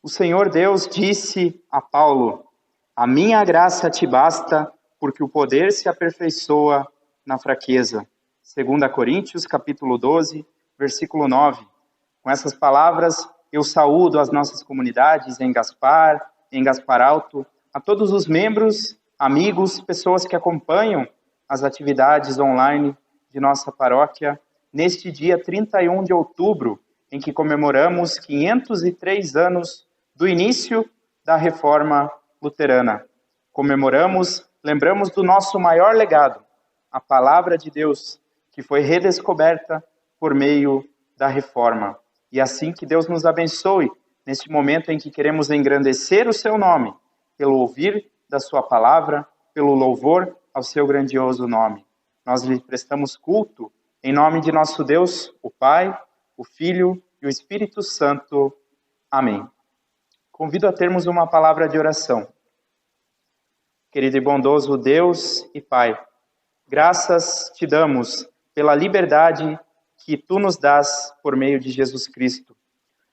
O Senhor Deus disse a Paulo: a minha graça te basta, porque o poder se aperfeiçoa na fraqueza. 2 Coríntios, capítulo 12, versículo 9. Com essas palavras, eu saúdo as nossas comunidades em Gaspar Alto, a todos os membros, amigos, pessoas que acompanham as atividades online de nossa paróquia, neste dia 31 de outubro, em que comemoramos 503 anos do início da Reforma Luterana. Lembramos do nosso maior legado, a Palavra de Deus, que foi redescoberta por meio da Reforma. E assim que Deus nos abençoe, neste momento em que queremos engrandecer o seu nome, pelo ouvir da sua palavra, pelo louvor ao seu grandioso nome. Nós lhe prestamos culto em nome de nosso Deus, o Pai, o Filho e o Espírito Santo. Amém. Convido a termos uma palavra de oração. Querido e bondoso Deus e Pai, graças te damos pela liberdade que tu nos dás por meio de Jesus Cristo.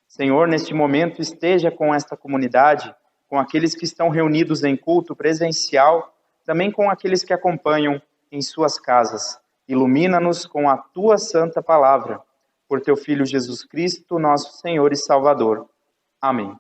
Senhor, neste momento esteja com esta comunidade, com aqueles que estão reunidos em culto presencial, também com aqueles que acompanham em suas casas. Ilumina-nos com a tua santa palavra, por teu Filho Jesus Cristo, nosso Senhor e Salvador. Amém.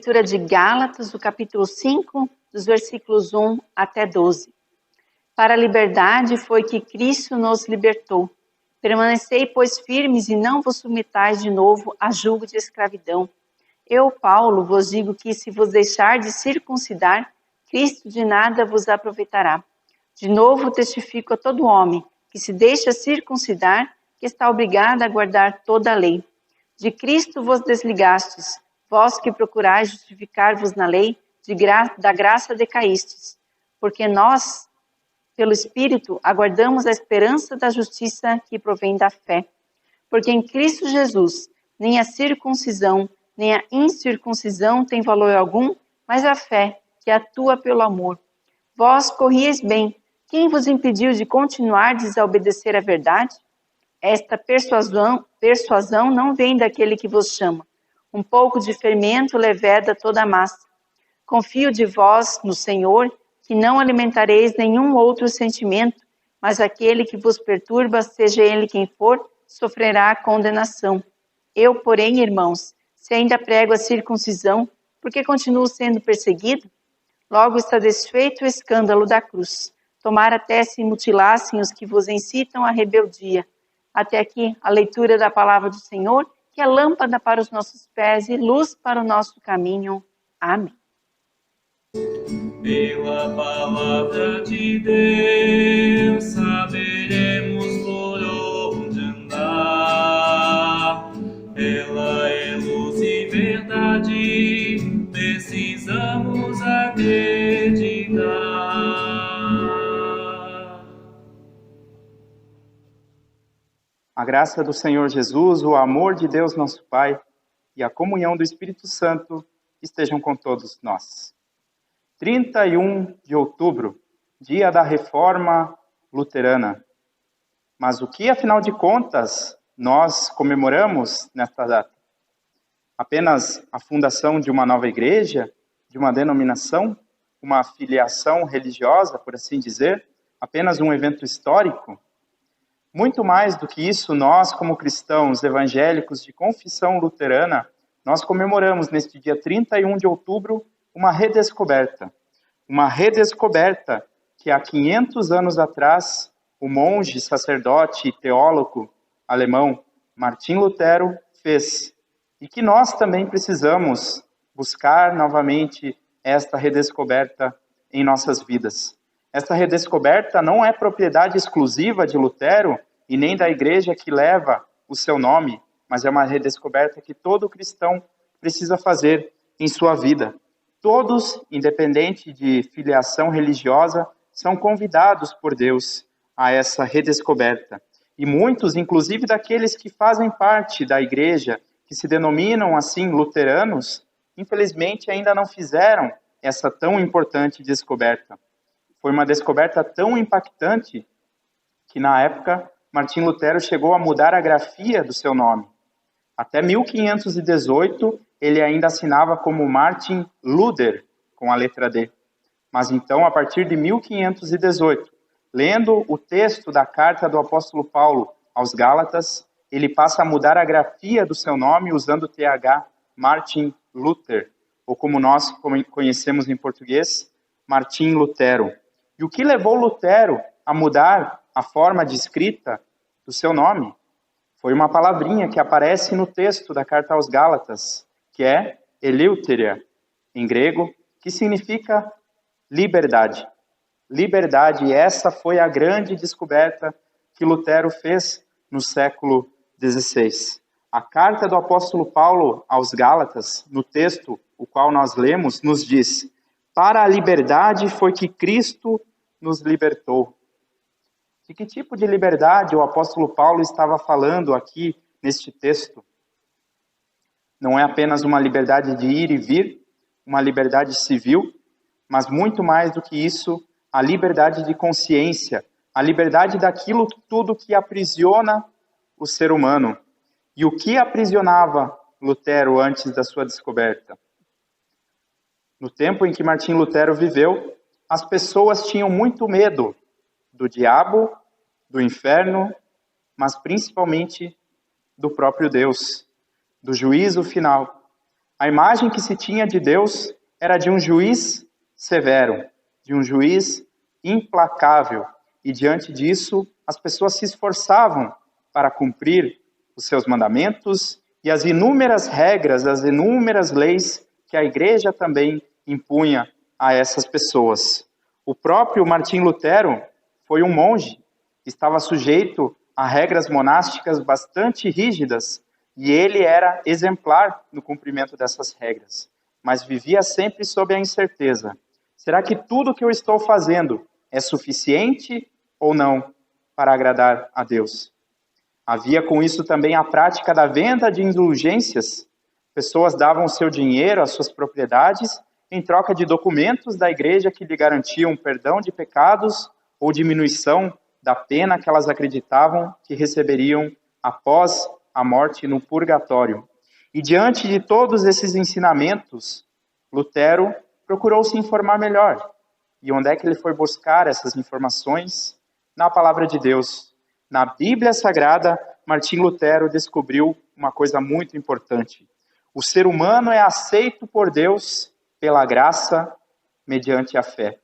Leitura de Gálatas, do capítulo 5, dos versículos 1 até 12. Para a liberdade foi que Cristo nos libertou. Permanecei, pois, firmes e não vos submetais de novo a julgo de escravidão. Eu, Paulo, vos digo que se vos deixar de circuncidar, Cristo de nada vos aproveitará. De novo testifico a todo homem que se deixa circuncidar, que está obrigado a guardar toda a lei. De Cristo vos desligastes, vós que procurais justificar-vos na lei, da graça decaístes. Porque nós, pelo Espírito, aguardamos a esperança da justiça que provém da fé. Porque em Cristo Jesus, nem a circuncisão, nem a incircuncisão tem valor algum, mas a fé, que atua pelo amor. Vós corrieis bem. Quem vos impediu de continuar a obedecer à verdade? Esta persuasão não vem daquele que vos chama. Um pouco de fermento leveda toda a massa. Confio de vós no Senhor, que não alimentareis nenhum outro sentimento, mas aquele que vos perturba, seja ele quem for, sofrerá condenação. Eu, porém, irmãos, se ainda prego a circuncisão, por que continuo sendo perseguido? Logo está desfeito o escândalo da cruz. Tomara até se mutilassem os que vos incitam à rebeldia. Até aqui a leitura da palavra do Senhor, que é lâmpada para os nossos pés e luz para o nosso caminho. Amém. Pela palavra de Deus saberemos por onde andar. Ela é luz e verdade, precisamos acreditar. A graça do Senhor Jesus, o amor de Deus nosso Pai e a comunhão do Espírito Santo estejam com todos nós. 31 de outubro, dia da Reforma Luterana. Mas o que, afinal de contas, nós comemoramos nesta data? Apenas a fundação de uma nova igreja, de uma denominação, uma filiação religiosa, por assim dizer? Apenas um evento histórico? Muito mais do que isso, nós, como cristãos evangélicos de confissão luterana, nós comemoramos neste dia 31 de outubro uma redescoberta. Uma redescoberta que há 500 anos atrás, o monge, sacerdote e teólogo alemão Martim Lutero fez. E que nós também precisamos buscar novamente esta redescoberta em nossas vidas. Esta redescoberta não é propriedade exclusiva de Lutero e nem da igreja que leva o seu nome, mas é uma redescoberta que todo cristão precisa fazer em sua vida. Todos, independente de filiação religiosa, são convidados por Deus a essa redescoberta. E muitos, inclusive daqueles que fazem parte da igreja, que se denominam assim luteranos, infelizmente ainda não fizeram essa tão importante descoberta. Foi uma descoberta tão impactante que, na época, Martim Lutero chegou a mudar a grafia do seu nome. Até 1518, ele ainda assinava como Martin Luther, com a letra D. Mas então, a partir de 1518, lendo o texto da carta do apóstolo Paulo aos Gálatas, ele passa a mudar a grafia do seu nome usando o TH, Martin Luther, ou como nós conhecemos em português, Martim Lutero. E o que levou Lutero a mudar a forma de escrita do seu nome? Foi uma palavrinha que aparece no texto da carta aos Gálatas, que é eleuteria, em grego, que significa liberdade. Liberdade, e essa foi a grande descoberta que Lutero fez no século XVI. A carta do apóstolo Paulo aos Gálatas, no texto o qual nós lemos, nos diz: para a liberdade foi que Cristo nos libertou. De que tipo de liberdade o apóstolo Paulo estava falando aqui neste texto? Não é apenas uma liberdade de ir e vir, uma liberdade civil, mas muito mais do que isso, a liberdade de consciência, a liberdade daquilo tudo que aprisiona o ser humano. E o que aprisionava Lutero antes da sua descoberta? No tempo em que Martim Lutero viveu, as pessoas tinham muito medo do diabo, do inferno, mas principalmente do próprio Deus, do juízo final. A imagem que se tinha de Deus era de um juiz severo, de um juiz implacável. E diante disso, as pessoas se esforçavam para cumprir os seus mandamentos e as inúmeras regras, as inúmeras leis que a igreja também impunha a essas pessoas. O próprio Martim Lutero foi um monge, estava sujeito a regras monásticas bastante rígidas, e ele era exemplar no cumprimento dessas regras, mas vivia sempre sob a incerteza: será que tudo que eu estou fazendo é suficiente ou não para agradar a Deus? Havia com isso também a prática da venda de indulgências. Pessoas davam seu dinheiro, as suas propriedades, em troca de documentos da igreja que lhe garantiam perdão de pecados ou diminuição da pena que elas acreditavam que receberiam após a morte no purgatório. E diante de todos esses ensinamentos, Lutero procurou se informar melhor. E onde é que ele foi buscar essas informações? Na palavra de Deus. Na Bíblia Sagrada, Martim Lutero descobriu uma coisa muito importante. O ser humano é aceito por Deus pela graça mediante a fé.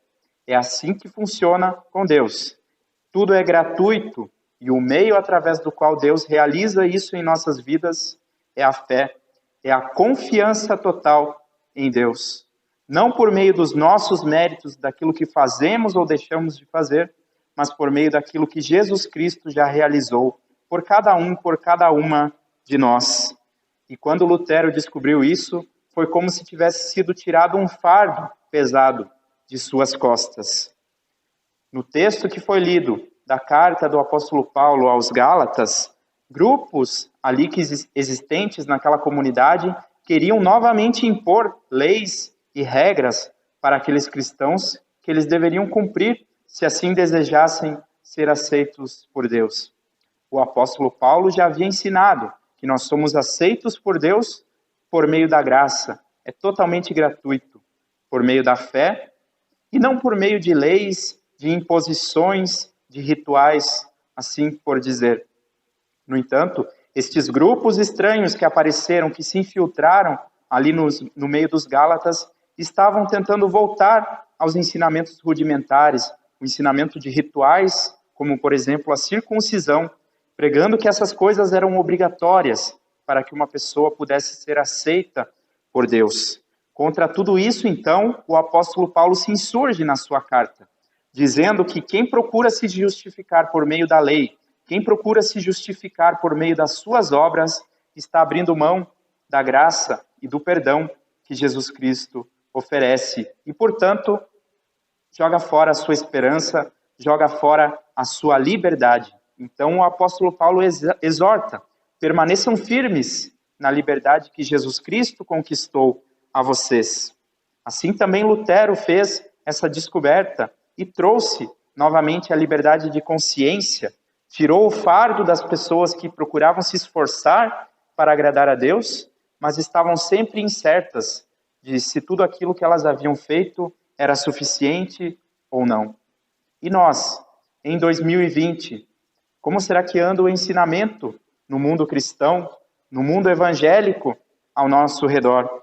É assim que funciona com Deus. Tudo é gratuito e o meio através do qual Deus realiza isso em nossas vidas é a fé, é a confiança total em Deus. Não por meio dos nossos méritos, daquilo que fazemos ou deixamos de fazer, mas por meio daquilo que Jesus Cristo já realizou por cada um, por cada uma de nós. E quando Lutero descobriu isso, foi como se tivesse sido tirado um fardo pesado de suas costas. No texto que foi lido da carta do apóstolo Paulo aos Gálatas, grupos ali que existentes naquela comunidade queriam novamente impor leis e regras para aqueles cristãos que eles deveriam cumprir se assim desejassem ser aceitos por Deus. O apóstolo Paulo já havia ensinado que nós somos aceitos por Deus por meio da graça. É totalmente gratuito, por meio da fé, e não por meio de leis, de imposições, de rituais, assim por dizer. No entanto, estes grupos estranhos que apareceram, que se infiltraram ali no meio dos Gálatas, estavam tentando voltar aos ensinamentos rudimentares, o ensinamento de rituais, como, por exemplo, a circuncisão, pregando que essas coisas eram obrigatórias para que uma pessoa pudesse ser aceita por Deus. Contra tudo isso, então, o apóstolo Paulo se insurge na sua carta, dizendo que quem procura se justificar por meio da lei, quem procura se justificar por meio das suas obras, está abrindo mão da graça e do perdão que Jesus Cristo oferece. E, portanto, joga fora a sua esperança, joga fora a sua liberdade. Então, o apóstolo Paulo exorta: permaneçam firmes na liberdade que Jesus Cristo conquistou a vocês. Assim também Lutero fez essa descoberta e trouxe novamente a liberdade de consciência, tirou o fardo das pessoas que procuravam se esforçar para agradar a Deus, mas estavam sempre incertas de se tudo aquilo que elas haviam feito era suficiente ou não. E nós, em 2020, como será que anda o ensinamento no mundo cristão, no mundo evangélico ao nosso redor?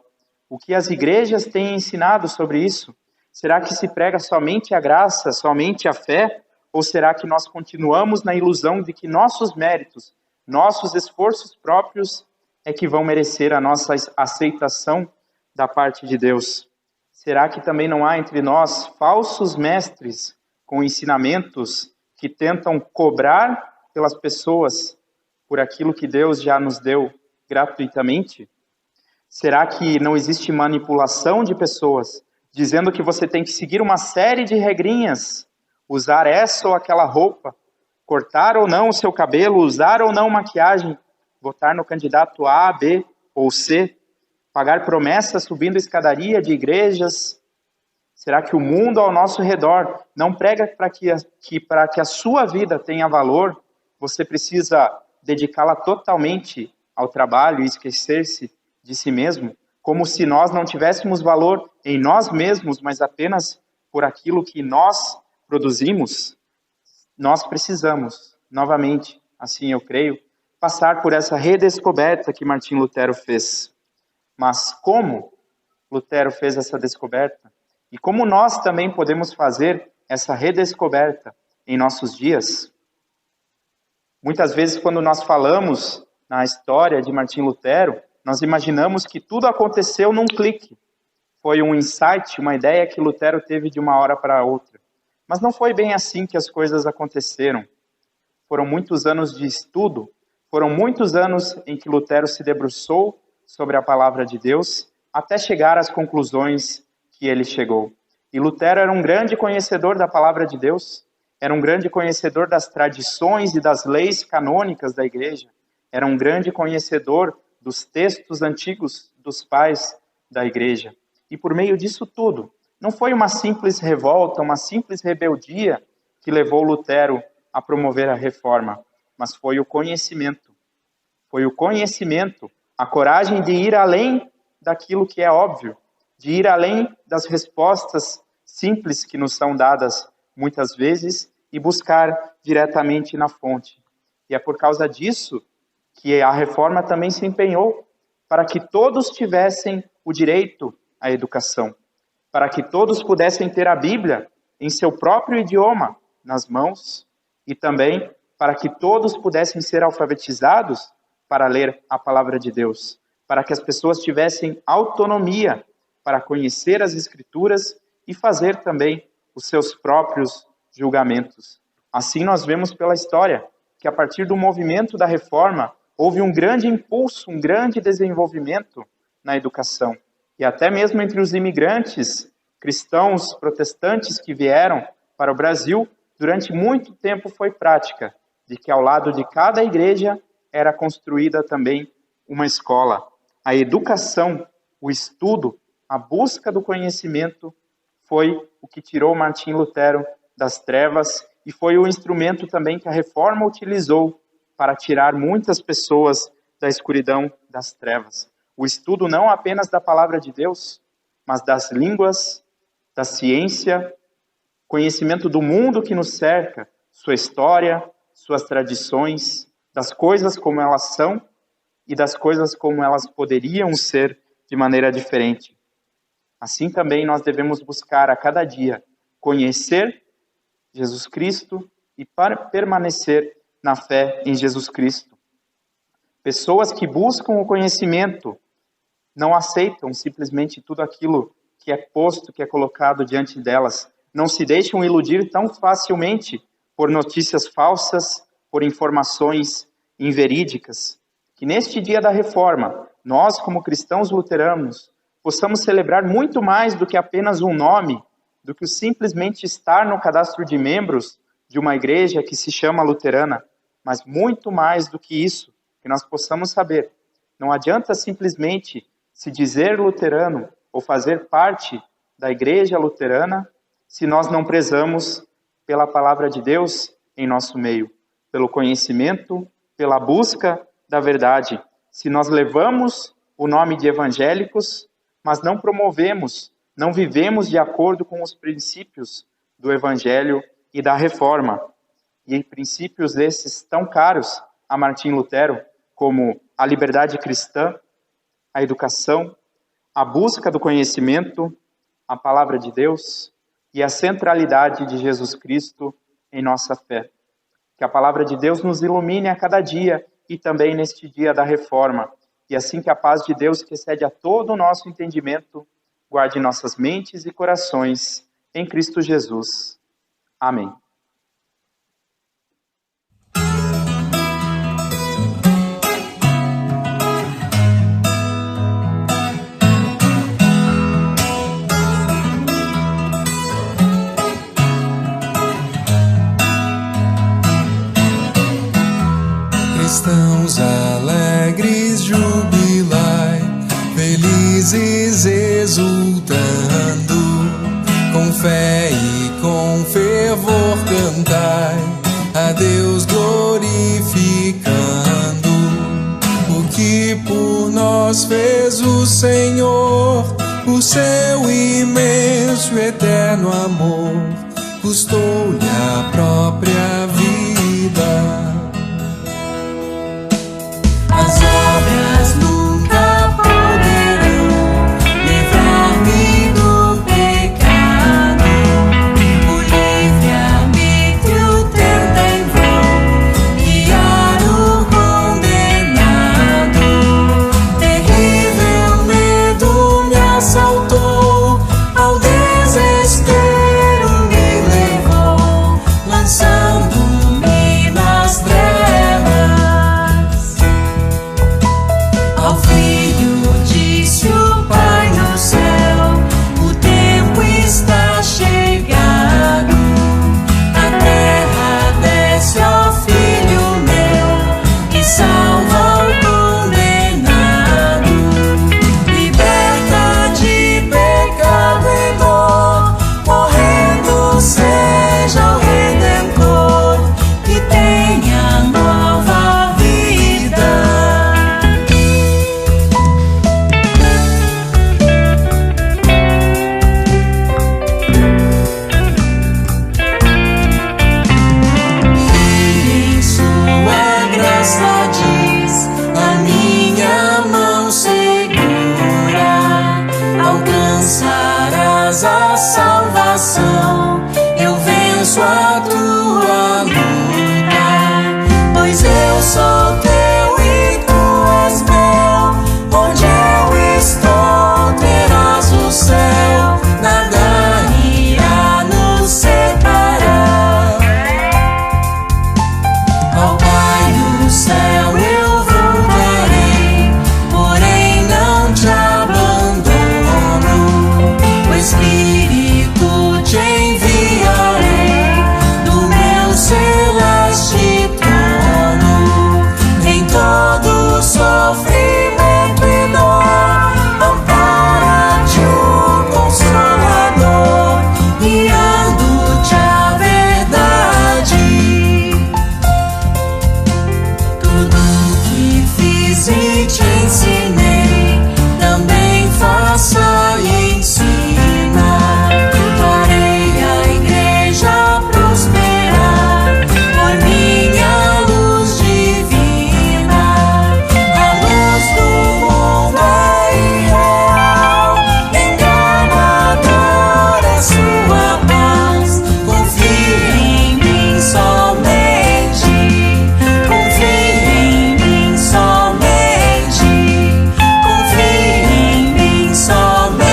O que as igrejas têm ensinado sobre isso? Será que se prega somente a graça, somente a fé? Ou será que nós continuamos na ilusão de que nossos méritos, nossos esforços próprios é que vão merecer a nossa aceitação da parte de Deus? Será que também não há entre nós falsos mestres com ensinamentos que tentam cobrar pelas pessoas por aquilo que Deus já nos deu gratuitamente? Será que não existe manipulação de pessoas, dizendo que você tem que seguir uma série de regrinhas, usar essa ou aquela roupa, cortar ou não o seu cabelo, usar ou não maquiagem, votar no candidato A, B ou C, pagar promessas subindo escadaria de igrejas? Será que o mundo ao nosso redor não prega para que a sua vida tenha valor, você precisa dedicá-la totalmente ao trabalho e esquecer-se de si mesmo, como se nós não tivéssemos valor em nós mesmos, mas apenas por aquilo que nós produzimos? Nós precisamos, novamente, assim eu creio, passar por essa redescoberta que Martim Lutero fez. Mas como Lutero fez essa descoberta? E como nós também podemos fazer essa redescoberta em nossos dias? Muitas vezes, quando nós falamos na história de Martim Lutero, nós imaginamos que tudo aconteceu num clique. Foi um insight, uma ideia que Lutero teve de uma hora para outra. Mas não foi bem assim que as coisas aconteceram. Foram muitos anos de estudo, foram muitos anos em que Lutero se debruçou sobre a palavra de Deus, até chegar às conclusões que ele chegou. E Lutero era um grande conhecedor da palavra de Deus, era um grande conhecedor das tradições e das leis canônicas da igreja, era um grande conhecedor dos textos antigos dos pais da igreja. E por meio disso tudo, não foi uma simples revolta, uma simples rebeldia que levou Lutero a promover a reforma, mas foi o conhecimento. Foi o conhecimento, a coragem de ir além daquilo que é óbvio, de ir além das respostas simples que nos são dadas muitas vezes e buscar diretamente na fonte. E é por causa disso que a reforma também se empenhou para que todos tivessem o direito à educação, para que todos pudessem ter a Bíblia em seu próprio idioma nas mãos e também para que todos pudessem ser alfabetizados para ler a palavra de Deus, para que as pessoas tivessem autonomia para conhecer as Escrituras e fazer também os seus próprios julgamentos. Assim nós vemos pela história que a partir do movimento da reforma houve um grande impulso, um grande desenvolvimento na educação. E até mesmo entre os imigrantes cristãos protestantes que vieram para o Brasil, durante muito tempo foi prática de que ao lado de cada igreja era construída também uma escola. A educação, o estudo, a busca do conhecimento foi o que tirou Martim Lutero das trevas e foi o instrumento também que a reforma utilizou para tirar muitas pessoas da escuridão das trevas. O estudo não apenas da palavra de Deus, mas das línguas, da ciência, conhecimento do mundo que nos cerca, sua história, suas tradições, das coisas como elas são e das coisas como elas poderiam ser de maneira diferente. Assim também nós devemos buscar a cada dia conhecer Jesus Cristo e permanecer na fé em Jesus Cristo. Pessoas que buscam o conhecimento não aceitam simplesmente tudo aquilo que é posto, que é colocado diante delas. Não se deixam iludir tão facilmente por notícias falsas, por informações inverídicas. Que neste dia da reforma, nós como cristãos luteranos, possamos celebrar muito mais do que apenas um nome, do que simplesmente estar no cadastro de membros de uma igreja que se chama luterana, mas muito mais do que isso, que nós possamos saber. Não adianta simplesmente se dizer luterano ou fazer parte da igreja luterana se nós não prezamos pela palavra de Deus em nosso meio, pelo conhecimento, pela busca da verdade. Se nós levamos o nome de evangélicos, mas não promovemos, não vivemos de acordo com os princípios do evangelho e da reforma. E princípios esses tão caros a Martim Lutero, como a liberdade cristã, a educação, a busca do conhecimento, a palavra de Deus e a centralidade de Jesus Cristo em nossa fé. Que a palavra de Deus nos ilumine a cada dia e também neste dia da reforma. E assim que a paz de Deus, que excede a todo o nosso entendimento, guarde nossas mentes e corações em Cristo Jesus. Amém. Cristãos alegres jubilai, felizes exultando, com fé e com fervor cantai, a Deus glorificando, o que por nós fez o Senhor, o seu imenso e eterno amor, custou-lhe a própria vida. As obras nunca poderão conheço a tua luta, pois eu sou teu e tu és meu. Onde eu estou terás o céu, nada irá nos separar. Ao Pai do céu eu voltarei, porém não te abandono. O Espírito te enviarei do meu celeste trono. Em todo sofrimento e dor, ampara-te o Consolador, guiando-te à verdade. Tudo que fiz e te ensinei, também faça e ensina. Farei a igreja prosperar por minha luz divina. A luz do mundo é irreal, enganadora é sua paz. Confie em mim somente, confie em mim somente, confie em mim somente.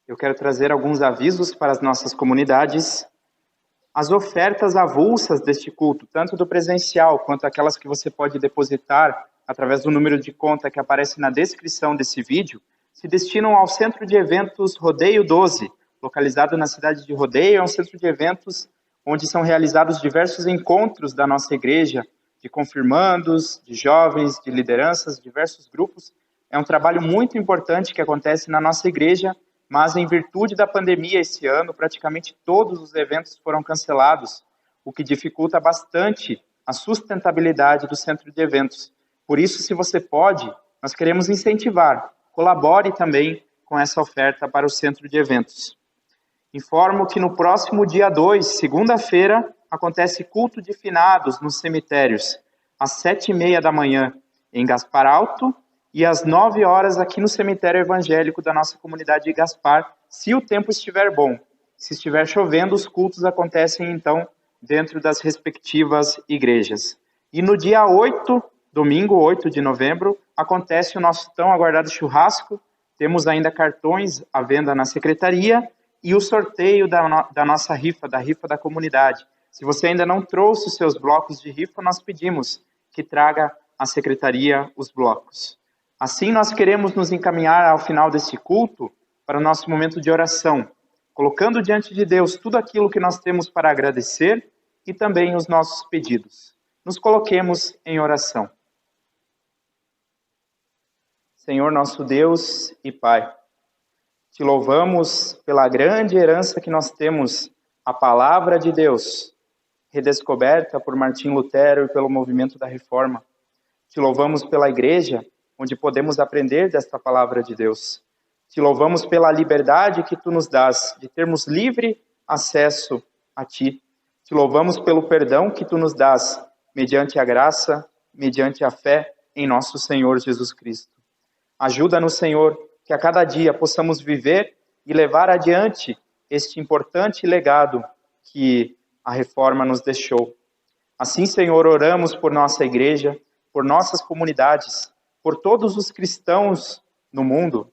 Eu quero trazer alguns avisos para as nossas comunidades. As ofertas avulsas deste culto, tanto do presencial quanto aquelas que você pode depositar através do número de conta que aparece na descrição desse vídeo, se destinam ao Centro de Eventos Rodeio 12, localizado na cidade de Rodeio. É um centro de eventos onde são realizados diversos encontros da nossa igreja, de confirmandos, de jovens, de lideranças, diversos grupos. É um trabalho muito importante que acontece na nossa igreja, mas em virtude da pandemia esse ano, praticamente todos os eventos foram cancelados, o que dificulta bastante a sustentabilidade do centro de eventos. Por isso, se você pode, nós queremos incentivar, colabore também com essa oferta para o centro de eventos. Informo que no próximo dia 2, segunda-feira, acontece culto de finados nos cemitérios, às 7h30 da manhã, em Gaspar Alto, e às 9 horas aqui no cemitério evangélico da nossa comunidade de Gaspar, se o tempo estiver bom. Se estiver chovendo, os cultos acontecem, então, dentro das respectivas igrejas. E no dia 8, domingo 8 de novembro, acontece o nosso tão aguardado churrasco. Temos ainda cartões à venda na secretaria e o sorteio da nossa rifa, da rifa da comunidade. Se você ainda não trouxe os seus blocos de rifa, nós pedimos que traga à secretaria os blocos. Assim, nós queremos nos encaminhar ao final deste culto para o nosso momento de oração, colocando diante de Deus tudo aquilo que nós temos para agradecer e também os nossos pedidos. Nos coloquemos em oração. Senhor nosso Deus e Pai, te louvamos pela grande herança que nós temos, a palavra de Deus, redescoberta por Martim Lutero e pelo movimento da Reforma. Te louvamos pela igreja, onde podemos aprender desta palavra de Deus. Te louvamos pela liberdade que tu nos dás, de termos livre acesso a ti. Te louvamos pelo perdão que tu nos dás, mediante a graça, mediante a fé em nosso Senhor Jesus Cristo. Ajuda-nos, Senhor, que a cada dia possamos viver e levar adiante este importante legado que a Reforma nos deixou. Assim, Senhor, oramos por nossa igreja, por nossas comunidades, por todos os cristãos no mundo,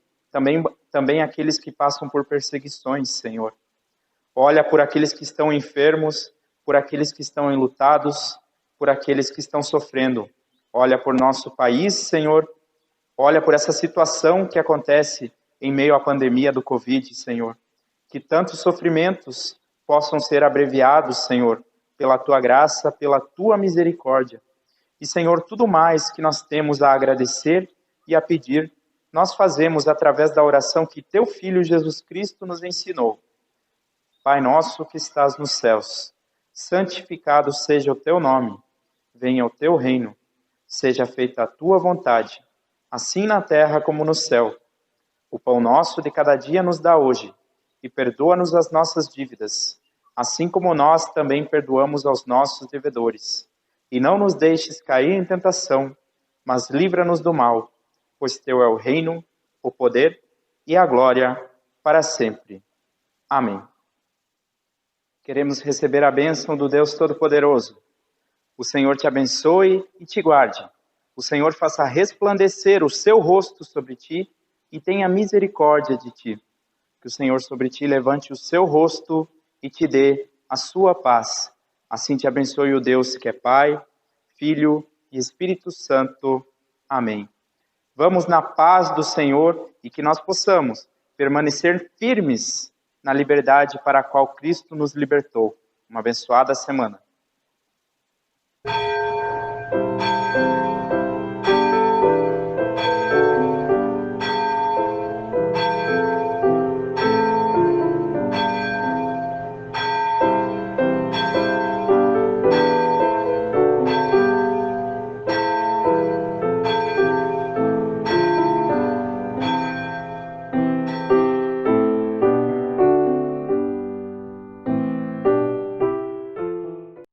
também aqueles que passam por perseguições, Senhor. Olha por aqueles que estão enfermos, por aqueles que estão enlutados, por aqueles que estão sofrendo. Olha por nosso país, Senhor. Olha por essa situação que acontece em meio à pandemia do Covid, Senhor. Que tantos sofrimentos possam ser abreviados, Senhor, pela Tua graça, pela Tua misericórdia. E, Senhor, tudo mais que nós temos a agradecer e a pedir, nós fazemos através da oração que Teu Filho Jesus Cristo nos ensinou. Pai nosso que estás nos céus, santificado seja o Teu nome. Venha o Teu reino. Seja feita a Tua vontade, assim na terra como no céu. O pão nosso de cada dia nos dá hoje, e perdoa-nos as nossas dívidas, assim como nós também perdoamos aos nossos devedores. E não nos deixes cair em tentação, mas livra-nos do mal, pois teu é o reino, o poder e a glória para sempre. Amém. Queremos receber a bênção do Deus Todo-Poderoso. O Senhor te abençoe e te guarde. O Senhor faça resplandecer o seu rosto sobre ti e tenha misericórdia de ti. Que o Senhor sobre ti levante o seu rosto e te dê a sua paz. Assim te abençoe o Deus que é Pai, Filho e Espírito Santo. Amém. Vamos na paz do Senhor e que nós possamos permanecer firmes na liberdade para a qual Cristo nos libertou. Uma abençoada semana.